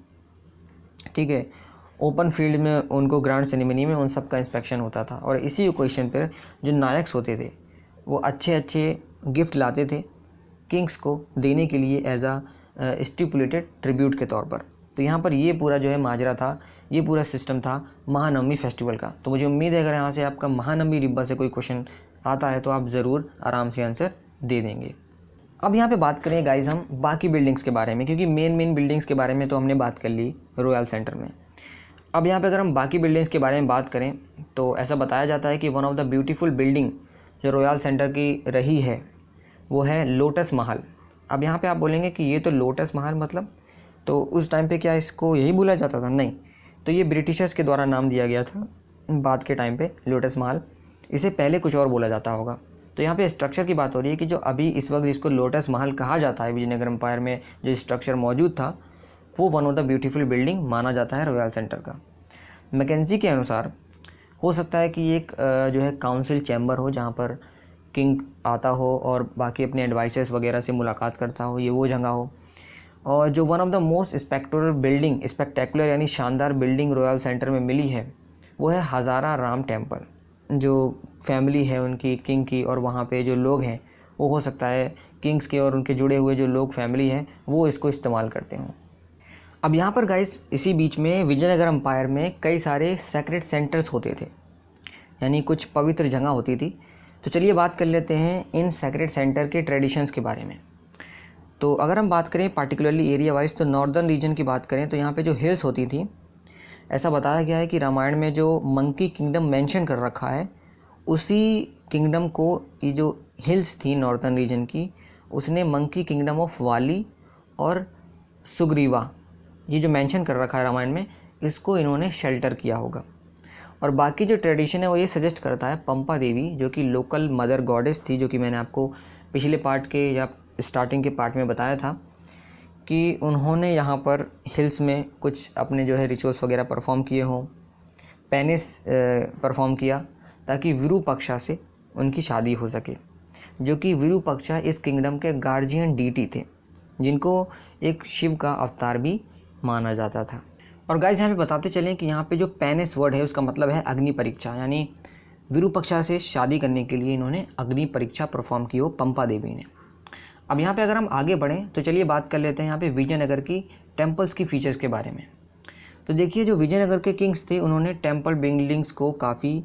ठीक है, ओपन फील्ड में उनको ग्रांड सेरेमनी में उन सब का इंस्पेक्शन होता था। और इसी ओकेशन पर जो नायक्स होते थे वो अच्छे अच्छे गिफ्ट लाते थे किंग्स को देने के लिए एज आ स्टिपुलेटेड ट्रिब्यूट के तौर पर। तो यहाँ पर ये पूरा जो है माजरा था, ये पूरा सिस्टम था महानवमी फेस्टिवल का। तो मुझे उम्मीद है अगर यहाँ से आपका महानवमी डिब्बा से कोई क्वेश्चन आता है तो आप ज़रूर आराम से आंसर दे देंगे। अब यहाँ पे बात करें गाइज हम बाकी बिल्डिंग्स के बारे में, क्योंकि मेन बिल्डिंग्स के बारे में तो हमने बात कर ली रॉयल सेंटर में। अब यहाँ पे अगर हम बाकी बिल्डिंग्स के बारे में बात करें तो ऐसा बताया जाता है कि one of the beautiful building जो रॉयल सेंटर की रही है वो है लोटस महल। अब यहाँ पे आप बोलेंगे कि ये तो लोटस महल मतलब, तो उस टाइम पे क्या इसको यही बोला जाता था? नहीं, तो ये ब्रिटिशर्स के द्वारा नाम दिया गया था बाद के टाइम पे लोटस महल। इसे पहले कुछ और बोला जाता होगा। तो यहाँ पे स्ट्रक्चर की बात हो रही है कि जो अभी इस वक्त जिसको लोटस महल कहा जाता है, विजयनगर एम्पायर में जो स्ट्रक्चर मौजूद था वो one of the beautiful building माना जाता है रॉयल सेंटर का। मैकेंजी के अनुसार हो सकता है कि एक जो है काउंसिल चैम्बर हो जहाँ पर किंग आता हो और बाकी अपने एडवाइसर्स वगैरह से मुलाकात करता हो, ये वो जगह हो। और जो one of the most spectacular यानी शानदार बिल्डिंग रॉयल सेंटर में मिली है वो है हज़ारा राम टेम्पल। जो फैमिली है उनकी किंग की और वहाँ पे जो लोग हैं वो हो सकता है किंग्स के और उनके जुड़े हुए जो लोग फैमिली हैं वो इसको इस्तेमाल करते हों। अब यहाँ पर गाइस इसी बीच में विजयनगर एम्पायर में कई सारे सेक्रेट सेंटर्स होते थे, यानी कुछ पवित्र जगह होती थी। तो चलिए बात कर लेते हैं इन सेक्रेट सेंटर के ट्रेडिशंस के बारे में। तो अगर हम बात करें पार्टिकुलरली एरिया वाइज, तो नॉर्दर्न रीजन की बात करें तो यहाँ पे जो हिल्स होती थी, ऐसा बताया गया है कि रामायण में जो मंकी किंगडम मेंशन कर रखा है उसी किंगडम को, ये जो हिल्स थी नॉर्दर्न रीजन की, उसने मंकी किंगडम ऑफ वाली और सुग्रीवा, ये जो मेंशन कर रखा है रामायण में, इसको इन्होंने शेल्टर किया होगा। और बाकी जो ट्रेडिशन है वो ये सजेस्ट करता है पंपा देवी, जो कि लोकल मदर गॉडेस थी, जो कि मैंने आपको पिछले पार्ट के या स्टार्टिंग के पार्ट में बताया था कि उन्होंने यहाँ पर हिल्स में कुछ अपने जो है रिचुअल्स वगैरह परफॉर्म किए हों। पेनिस परफॉर्म किया ताकि विरूपक्षा से उनकी शादी हो सके, जो कि विरूपक्षा इस किंगडम के गार्जियन डीटी थे, जिनको एक शिव का अवतार भी माना जाता था। और गाइस यहाँ पे बताते चलें कि यहाँ पे जो पेनिस वर्ड है उसका मतलब है अग्नि परीक्षा, यानी विरूपक्षा से शादी करने के लिए इन्होंने अग्नि परीक्षा परफॉर्म की हो पंपा देवी ने। अब यहाँ पे अगर हम आगे बढ़ें तो चलिए बात कर लेते हैं यहाँ पे विजयनगर की टेम्पल्स की फीचर्स के बारे में। तो देखिए जो विजयनगर के किंग्स थे उन्होंने टेम्पल बिल्डिंग्स को काफ़ी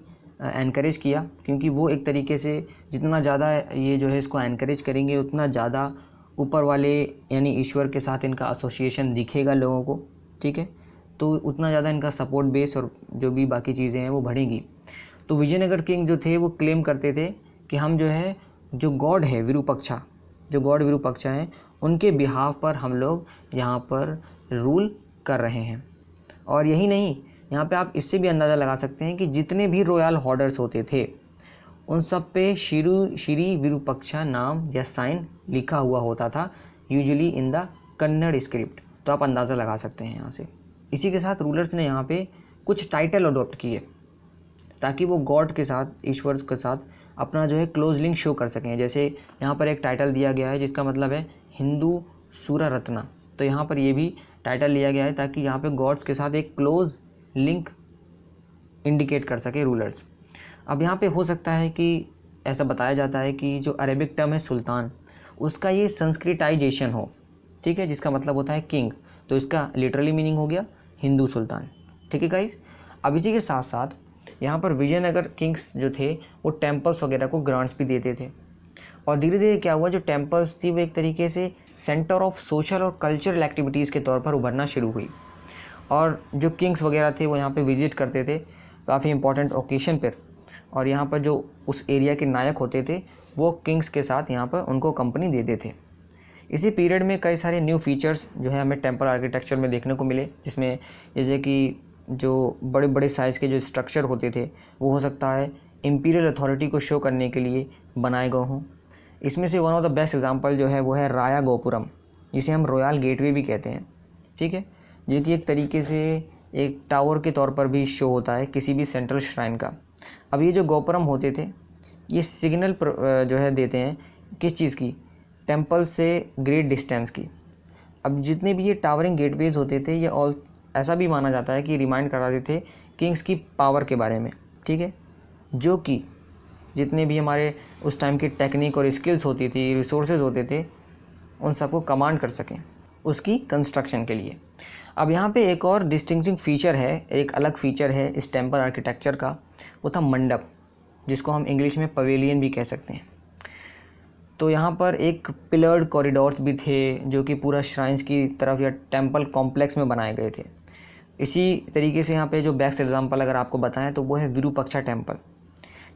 एनकरेज किया, क्योंकि वो एक तरीके से जितना ज़्यादा ये जो है इसको एनकरेज करेंगे उतना ज़्यादा ऊपर वाले यानी ईश्वर के साथ इनका एसोसिएशन दिखेगा लोगों को, ठीक है, तो उतना ज़्यादा इनका सपोर्ट बेस और जो भी बाकी चीज़ें हैं वो बढ़ेंगी। तो विजयनगर किंग जो थे वो क्लेम करते थे कि हम जो है जो गॉड है विरूपक्षा, जो गॉड विरूपक्षा हैं उनके बिहाफ पर हम लोग यहाँ पर रूल कर रहे हैं। और यही नहीं, यहाँ पे आप इससे भी अंदाज़ा लगा सकते हैं कि जितने भी रॉयल हॉर्डर्स होते थे उन सब पे श्री विरूपक्षा नाम या साइन लिखा हुआ होता था, usually in the Kannada script. तो आप अंदाज़ा लगा सकते हैं यहाँ से। इसी के साथ रूलर्स ने यहाँ पे कुछ टाइटल अडॉप्ट किए ताकि वो गॉड के साथ, ईश्वर के साथ अपना जो है क्लोज लिंक शो कर सकें। जैसे यहाँ पर एक टाइटल दिया गया है जिसका मतलब है हिंदू सूरा रत्ना, तो यहाँ पर ये भी टाइटल लिया गया है ताकि यहाँ पे गॉड्स के साथ एक क्लोज लिंक इंडिकेट कर सके रूलर्स। अब यहाँ पे हो सकता है कि ऐसा बताया जाता है कि जो अरेबिक टर्म है सुल्तान, उसका ये संस्कृताइजेशन हो, ठीक है, जिसका मतलब होता है किंग, तो इसका लिटरली मीनिंग हो गया हिंदू सुल्तान, ठीक है गाइस। अब इसी के साथ साथ यहाँ पर विजयनगर किंग्स जो थे वो टेम्पल्स वगैरह को ग्रांट्स भी देते थे, और धीरे धीरे क्या हुआ, जो टेम्पल्स थी वो एक तरीके से सेंटर ऑफ सोशल और कल्चरल एक्टिविटीज़ के तौर पर उभरना शुरू हुई। और जो किंग्स वगैरह थे वो यहाँ पे विजिट करते थे काफ़ी इंपॉर्टेंट ओकेशन पर, और यहाँ पर जो उस एरिया के नायक होते थे वो किंग्स के साथ यहाँ पर उनको कंपनी देते थे। इसी पीरियड में कई सारे न्यू फीचर्स जो है हमें टेम्पल आर्किटेक्चर में देखने को मिले, जिसमें जैसे कि जो बड़े बड़े साइज़ के जो स्ट्रक्चर होते थे वो हो सकता है इम्पीरियल अथॉरिटी को शो करने के लिए बनाए गए हों। इसमें से one of the best example जो है वो है राया गोपुरम, जिसे हम रॉयल गेटवे भी कहते हैं, ठीक है, जो कि एक तरीके से एक टावर के तौर पर भी शो होता है किसी भी सेंट्रल श्राइन का। अब ये जो गोपुरम होते थे ये सिग्नल जो है देते हैं किस चीज़ की, टेम्पल से ग्रेट डिस्टेंस की। अब जितने भी ये टावरिंग गेटवेज होते थे ये ऑल ऐसा भी माना जाता है कि रिमाइंड कराते थे किंग्स की पावर के बारे में, ठीक है, जो कि जितने भी हमारे उस टाइम की टेक्निक और स्किल्स होती थी, रिसोर्सेज होते थे, उन सबको कमांड कर सकें उसकी कंस्ट्रक्शन के लिए। अब यहाँ पे एक और डिस्टिंक्टिंग फीचर है, एक अलग फीचर है इस टेम्पल आर्किटेक्चर का, वो था मंडप, जिसको हम इंग्लिश में पवेलियन भी कह सकते हैं। तो यहाँ पर एक पिलर्ड कॉरिडोर्स भी थे जो कि पूरा श्राइन्स की तरफ या टेम्पल कॉम्प्लेक्स में बनाए गए थे। इसी तरीके से यहाँ पे जो बेस्ट एग्जांपल अगर आपको बताएं तो वो है विरूपक्षा टेम्पल।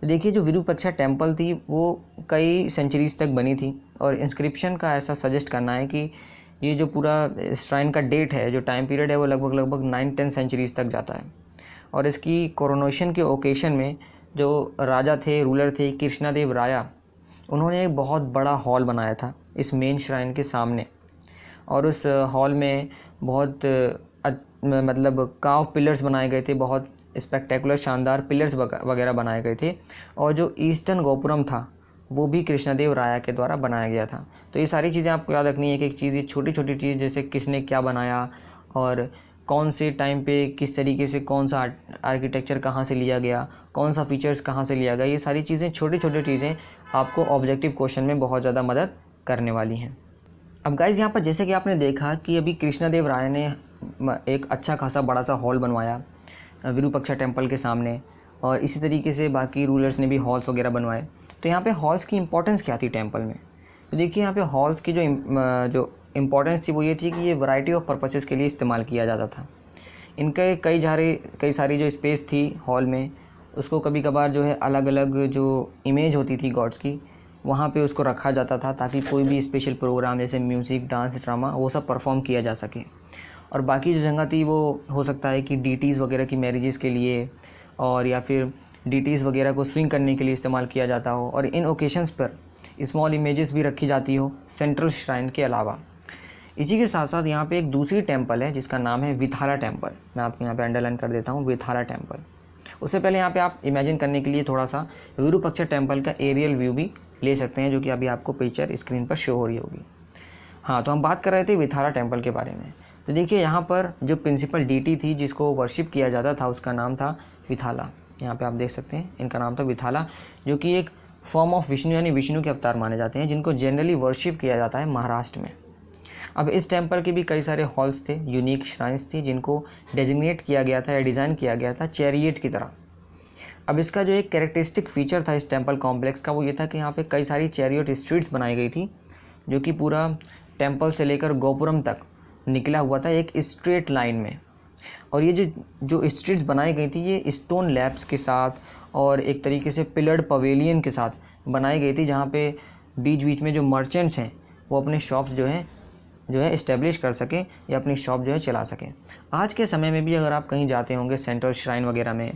तो देखिए जो विरूपक्षा टेम्पल थी वो कई सेंचुरीज तक बनी थी, और इंस्क्रिप्शन का ऐसा सजेस्ट करना है कि ये जो पूरा श्राइन का डेट है, जो टाइम पीरियड है, वो लगभग 9-10 सेंचुरीज तक जाता है। और इसकी कोरोनेशन के ओकेशन में जो राजा थे, रूलर थे, कृष्णदेव राया, उन्होंने एक बहुत बड़ा हॉल बनाया था इस मेन श्राइन के सामने, और उस हॉल में बहुत मतलब काव पिलर्स बनाए गए थे, बहुत स्पेक्टेकुलर शानदार पिलर्स वगैरह बनाए गए थे, और जो ईस्टर्न गोपुरम था वो भी कृष्णदेव राया के द्वारा बनाया गया था। तो ये सारी चीज़ें आपको याद रखनी है कि एक चीज़, ये छोटी छोटी चीज़, जैसे किसने क्या बनाया और कौन से टाइम पे किस तरीके से कौन सा आर्किटेक्चर कहाँ से लिया गया, कौन सा फीचर्स कहाँ से लिया गया, ये सारी चीज़ें, छोटी छोटी चीज़ें आपको ऑब्जेक्टिव क्वेश्चन में बहुत ज़्यादा मदद करने वाली हैं। अब गाइज़ यहाँ पर जैसे कि आपने देखा कि अभी कृष्णदेव राय ने एक अच्छा खासा बड़ा सा हॉल बनवाया विरूपक्षा टेम्पल के सामने, और इसी तरीके से बाकी रूलर्स ने भी हॉल्स वगैरह बनवाए। तो यहाँ पे हॉल्स की इंपॉर्टेंस क्या थी टेम्पल में, तो देखिए यहाँ पे हॉल्स की जो इम्पॉर्टेंस थी वो ये थी कि ये वैरायटी ऑफ पर्पसेस के लिए इस्तेमाल किया जाता था। इनके कई सारी जो स्पेस थी हॉल में, उसको कभी कभार जो है अलग अलग जो इमेज होती थी गॉड्स की, वहाँ पे उसको रखा जाता था ताकि कोई भी स्पेशल प्रोग्राम जैसे म्यूज़िक, डांस, ड्रामा वो सब परफॉर्म किया जा सके। और बाकी जो जगह थी वो हो सकता है कि डीटीज़ वगैरह की मैरिजेस के लिए, और या फिर डीटीज़ वगैरह को स्विंग करने के लिए इस्तेमाल किया जाता हो, और इन ओकेशंस पर स्मॉल इमेजेस भी रखी जाती हो सेंट्रल श्राइन के अलावा। इसी के साथ साथ यहाँ पे एक दूसरी टेम्पल है जिसका नाम है विथाला टेम्पल। मैं आपको यहाँ पे अंडरलाइन कर देता हूँ, विथाला टेम्पल। उससे पहले यहाँ पे आप इमेजिन करने के लिए थोड़ा सा विरूपक्षा टेम्पल का एरियल व्यू भी ले सकते हैं, जो कि अभी आपको पिक्चर स्क्रीन पर शो हो रही होगी। हाँ, तो हम बात कर रहे थे विथाला टेम्पल के बारे में। तो देखिए यहाँ पर जो प्रिंसिपल डीटी थी जिसको वर्शिप किया जाता था उसका नाम था विथाला। यहाँ पे आप देख सकते हैं, इनका नाम था विथाला, जो कि एक फॉर्म ऑफ विष्णु यानी विष्णु के अवतार माने जाते हैं, जिनको जनरली वर्शिप किया जाता है महाराष्ट्र में। अब इस टेम्पल के भी कई सारे हॉल्स थे, यूनिक श्राइन्स थी, जिनको डेजिग्नेट किया गया था या डिज़ाइन किया गया था चैरियट की तरह। अब इसका जो एक कैरेक्टरिस्टिक फीचर था इस टेम्पल कॉम्प्लेक्स का, वो ये था कि यहाँ पे कई सारी चैरियट स्ट्रीट्स बनाई गई थी, जो कि पूरा टेम्पल से लेकर गोपुरम तक निकला हुआ था एक स्ट्रेट लाइन में। और ये जो स्ट्रीट्स बनाई गई थी ये स्टोन लैब्स के साथ और एक तरीके से पिलर्ड पवेलियन के साथ बनाई गई थी, जहाँ पे बीच बीच में जो मर्चेंट्स हैं वो अपने शॉप्स जो है इस्टेब्लिश कर सकें या अपनी शॉप जो है चला सकें। आज के समय में भी अगर आप कहीं जाते होंगे सेंट्रल श्राइन वगैरह में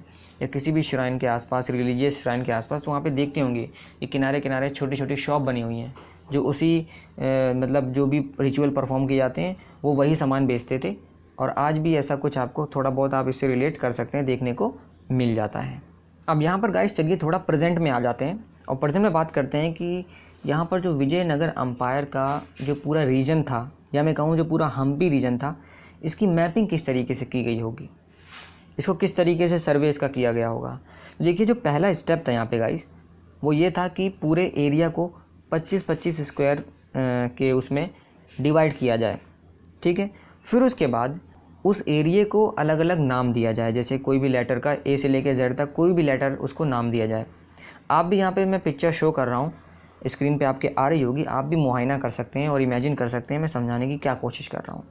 या किसी भी श्राइन के आसपास, रिलीजियस श्राइन के आसपास, तो वहाँ पे देखते होंगे कि किनारे किनारे छोटी छोटी शॉप बनी हुई हैं, जो उसी मतलब जो भी रिचुअल परफॉर्म किए जाते हैं वो वही सामान बेचते थे। और आज भी ऐसा कुछ आपको थोड़ा बहुत आप इससे रिलेट कर सकते हैं, देखने को मिल जाता है। अब यहाँ पर गाइस चलिए थोड़ा प्रेजेंट में आ जाते हैं और प्रेजेंट में बात करते हैं कि यहाँ पर जो विजयनगर अम्पायर का जो पूरा रीजन था, या मैं कहूँ जो पूरा हम्पी रीजन था, इसकी मैपिंग किस तरीके से की गई होगी, इसको किस तरीके से सर्वे इसका किया गया होगा। देखिए जो पहला स्टेप था यहाँ पे गाइस, वो ये था कि पूरे एरिया को 25-25 स्क्वायर के उसमें डिवाइड किया जाए, ठीक है। फिर उसके बाद उस एरिया को अलग अलग नाम दिया जाए, जैसे कोई भी लेटर का ए से लेकर जेड तक कोई भी लेटर उसको नाम दिया जाए। आप भी यहाँ पे मैं पिक्चर शो कर रहा हूँ, स्क्रीन पे आपके आ रही होगी, आप भी मुआयना कर सकते हैं और इमेजिन कर सकते हैं मैं समझाने की क्या कोशिश कर रहा हूँ।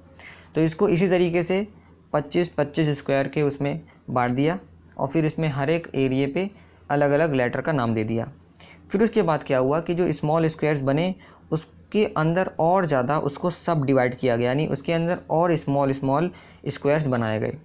तो इसको इसी तरीके से 25-25 स्क्वायर के उसमें बांट दिया और फिर इसमें हर एक एरिए पे अलग अलग लेटर का नाम दे दिया। फिर उसके बाद क्या हुआ कि जो स्मॉल स्क्वायर्स बने उसके अंदर और ज़्यादा उसको सब डिवाइड किया गया, यानी उसके अंदर और स्मॉल स्क्वायर्स बनाए गए।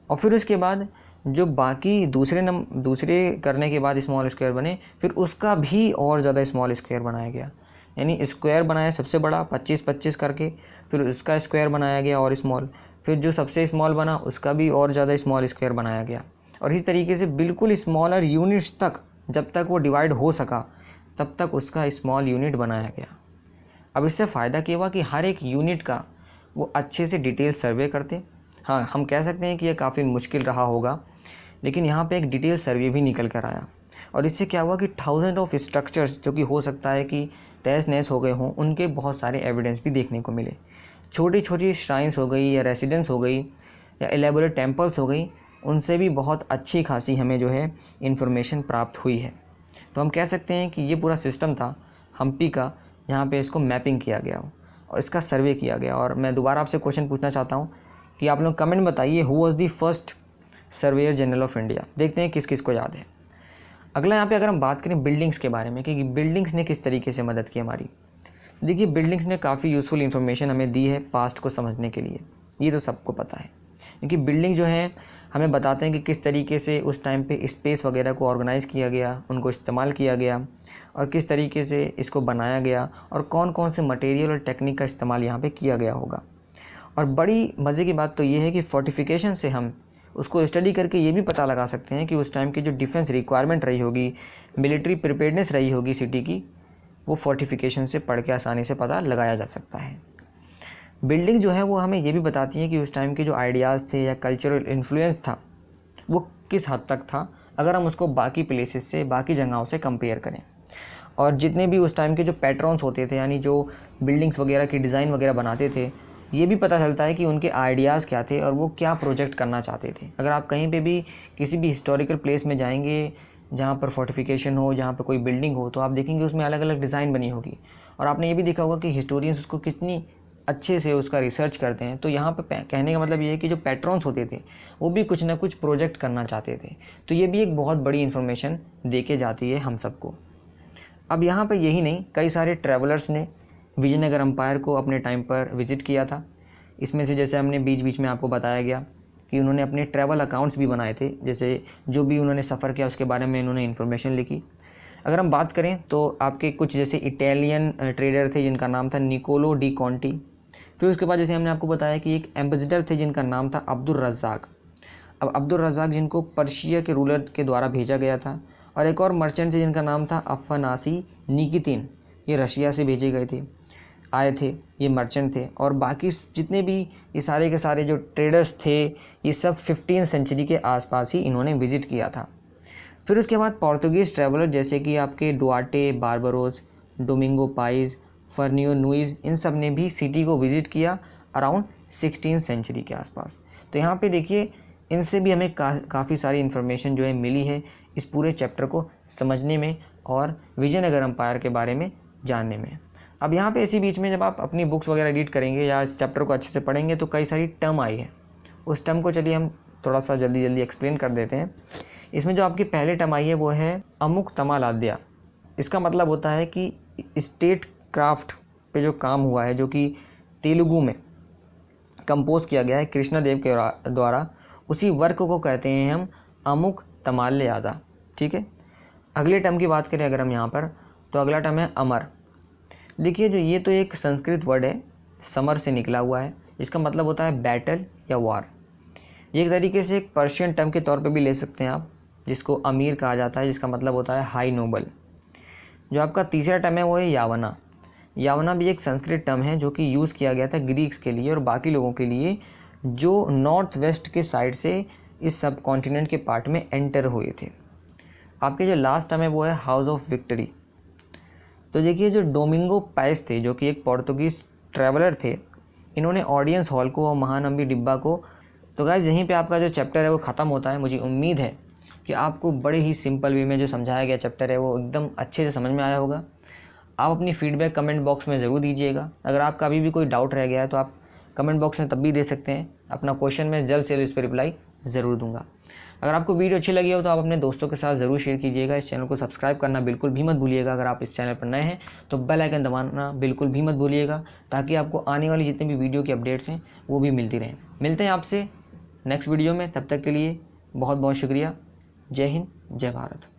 और फिर उसके बाद जो बाकी दूसरे करने के बाद स्मॉल स्क्वायर बने, फिर उसका भी और ज़्यादा स्मॉल स्क्वायर बनाया गया, यानी स्क्वायर बनाया सबसे बड़ा 25-25 करके, फिर उसका स्क्वायर बनाया गया और स्मॉल, फिर जो सबसे स्मॉल बना उसका भी और ज़्यादा स्मॉल स्क्वायर बनाया गया। और इस तरीके से बिल्कुल स्मॉलर यूनिट्स तक, जब तक वो डिवाइड हो सका तब तक उसका स्मॉल यूनिट बनाया गया। अब इससे फ़ायदा क्या हुआ कि हर एक यूनिट का वो अच्छे से डिटेल सर्वे करते। हाँ, हम कह सकते हैं कि यह काफ़ी मुश्किल रहा होगा, लेकिन यहाँ पे एक डिटेल सर्वे भी निकल कर आया। और इससे क्या हुआ कि थाउजेंड ऑफ स्ट्रक्चर्स, जो कि हो सकता है कि तहस नहस हो गए हों, उनके बहुत सारे एविडेंस भी देखने को मिले। छोटी छोटी श्राइन्स हो गई या रेसिडेंस हो गई या एलेबोरेट टेम्पल्स हो गई, उनसे भी बहुत अच्छी खासी हमें जो है इन्फॉर्मेशन प्राप्त हुई है। तो हम कह सकते हैं कि ये पूरा सिस्टम था हम्पी का, यहाँ पे इसको मैपिंग किया गया और इसका सर्वे किया गया। और मैं दोबारा आपसे क्वेश्चन पूछना चाहता हूँ कि आप लोग कमेंट बताइए, who was the first surveyor general of India. देखते हैं किस किस को याद है। अगला यहाँ पे अगर हम बात करें बिल्डिंग्स के बारे में कि बिल्डिंग्स ने किस तरीके से मदद की हमारी, देखिए बिल्डिंग्स ने काफ़ी यूज़फुल इन्फॉर्मेशन हमें दी है पास्ट को समझने के लिए, ये तो सबको पता है। क्योंकि बिल्डिंग जो है हमें बताते हैं कि किस तरीके से उस टाइम पे स्पेस वगैरह को ऑर्गेनाइज़ किया गया, उनको इस्तेमाल किया गया और किस तरीके से इसको बनाया गया और कौन कौन से मटेरियल और टेक्निक का इस्तेमाल यहाँ पे किया गया होगा। और बड़ी मज़े की बात तो ये है कि फोर्टिफिकेशन से हम उसको स्टडी करके ये भी पता लगा सकते हैं कि उस टाइम की जो डिफेंस रिक्वायरमेंट रही होगी, मिलिट्री प्रिपेयर्डनेस रही होगी सिटी की, वो फोर्टिफिकेशन से पढ़ के आसानी से पता लगाया जा सकता है। बिल्डिंग जो है वो हमें ये भी बताती है कि उस टाइम के जो आइडियाज़ थे या कल्चरल इन्फ्लुएंस था वो किस हद तक था, अगर हम उसको बाकी प्लेसेस से, बाकी जगहों से कंपेयर करें। और जितने भी उस टाइम के जो पैट्रॉन्स होते थे, यानी जो बिल्डिंग्स वगैरह की डिज़ाइन वगैरह बनाते थे, ये भी पता चलता है कि उनके आइडियाज़ क्या थे और वो क्या प्रोजेक्ट करना चाहते थे। अगर आप कहीं पे भी किसी भी हिस्टोरिकल प्लेस में जाएंगे जहाँ पर फोर्टिफिकेशन हो, जहाँ पर कोई बिल्डिंग हो, तो आप देखेंगे उसमें अलग अलग डिज़ाइन बनी होगी। और आपने ये भी देखा होगा कि हिस्टोरियंस उसको कितनी अच्छे से उसका रिसर्च करते हैं। तो यहाँ पे कहने का मतलब ये है कि जो पैट्रॉन्स होते थे वो भी कुछ ना कुछ प्रोजेक्ट करना चाहते थे। तो ये भी एक बहुत बड़ी इन्फॉर्मेशन दे के जाती है हम सबको। अब यहाँ पे यही नहीं, कई सारे ट्रैवलर्स ने विजयनगर अम्पायर को अपने टाइम पर विज़िट किया था। इसमें से जैसे हमने बीच बीच में आपको बताया गया कि उन्होंने अपने ट्रैवल अकाउंट्स भी बनाए थे, जैसे जो भी उन्होंने सफ़र किया उसके बारे में इन्होंने इन्फॉर्मेशन लिखी। अगर हम बात करें तो आपके कुछ जैसे इटालियन ट्रेडर थे जिनका नाम था निकोलो डी कॉन्टी। फिर उसके बाद जैसे हमने आपको बताया कि एक एम्बेसडर थे जिनका नाम था अब्दुल रज़ाक। अब अब्दुल रज़ाक जिनको पर्शिया के रूलर के द्वारा भेजा गया था। और एक और मर्चेंट थे जिनका नाम था अफनासी निकितिन, ये रशिया से भेजे गए थे, आए थे, ये मर्चेंट थे। और बाकी जितने भी ये सारे के सारे जो ट्रेडर्स थे, ये सब 15वीं सेंचुरी के आसपास ही इन्होंने विज़िट किया था। फिर उसके बाद पोर्तुगीज़ ट्रैवलर जैसे कि आपके डुआर्टे, बारबरोस, डोमिंगो पाइज, फर्नियो नुइज, इन सब ने भी सिटी को विज़िट किया अराउंड 16th सेंचुरी के आसपास। तो यहाँ पे देखिए इनसे भी हमें काफ़ी सारी इन्फॉर्मेशन जो है मिली है इस पूरे चैप्टर को समझने में और विजयनगर एम्पायर के बारे में जानने में। अब यहाँ पे इसी बीच में जब आप अपनी बुक्स वगैरह रीड करेंगे या इस चैप्टर को अच्छे से पढ़ेंगे तो कई सारी टर्म आई है, उस टर्म को चलिए हम थोड़ा सा जल्दी एक्सप्लेन कर देते हैं। इसमें जो आपकी पहले टर्म आई है वो है अमुक तमालाद्या। इसका मतलब होता है कि स्टेट क्राफ्ट पे जो काम हुआ है, जो कि तेलुगु में कंपोज किया गया है कृष्णदेव के द्वारा, उसी वर्क को कहते हैं हम अमुक तमाल्यादा। ठीक है। अगले टर्म की बात करें अगर हम यहाँ पर, तो अगला टर्म है अमर। देखिए जो ये तो एक संस्कृत वर्ड है, समर से निकला हुआ है, इसका मतलब होता है बैटल या वार। ये एक तरीके से एक पर्शियन टर्म के तौर पे भी ले सकते हैं आप, जिसको अमीर कहा जाता है, जिसका मतलब होता है हाई नोबल। जो आपका तीसरा टर्म है वो है यावना। यावना भी एक संस्कृत टर्म है जो कि यूज़ किया गया था ग्रीक्स के लिए और बाकी लोगों के लिए जो नॉर्थ वेस्ट के साइड से इस सब कॉन्टिनेंट के पार्ट में एंटर हुए थे। आपके जो लास्ट टर्म है वो है हाउस ऑफ विक्ट्री। तो देखिए जो डोमिंगो पाइज थे जो कि एक पोर्तुगीज़ ट्रैवलर थे, इन्होंने ऑडियंस हॉल को और महानंबी डिब्बा को, तो गाइस यहीं पे आपका जो चैप्टर है वो ख़त्म होता है। मुझे उम्मीद है कि आपको बड़े ही सिंपल वे में जो समझाया गया चैप्टर है वो एकदम अच्छे से समझ में आया होगा। आप अपनी फीडबैक कमेंट बॉक्स में ज़रूर दीजिएगा। अगर आपका अभी भी कोई डाउट रह गया है तो आप कमेंट बॉक्स में तब भी दे सकते हैं अपना क्वेश्चन, में जल्द से जल्द इस पर रिप्लाई ज़रूर दूंगा। अगर आपको वीडियो अच्छी लगी हो तो आप अपने दोस्तों के साथ ज़रूर शेयर कीजिएगा। इस चैनल को सब्सक्राइब करना बिल्कुल भी मत भूलिएगा। अगर आप इस चैनल पर नए हैं तो बेल आइकन दबाना बिल्कुल भी मत भूलिएगा, ताकि आपको आने वाली जितनी भी वीडियो की अपडेट्स हैं वो भी मिलती रहें। मिलते हैं आपसे नेक्स्ट वीडियो में, तब तक के लिए बहुत बहुत शुक्रिया। जय हिंद, जय भारत।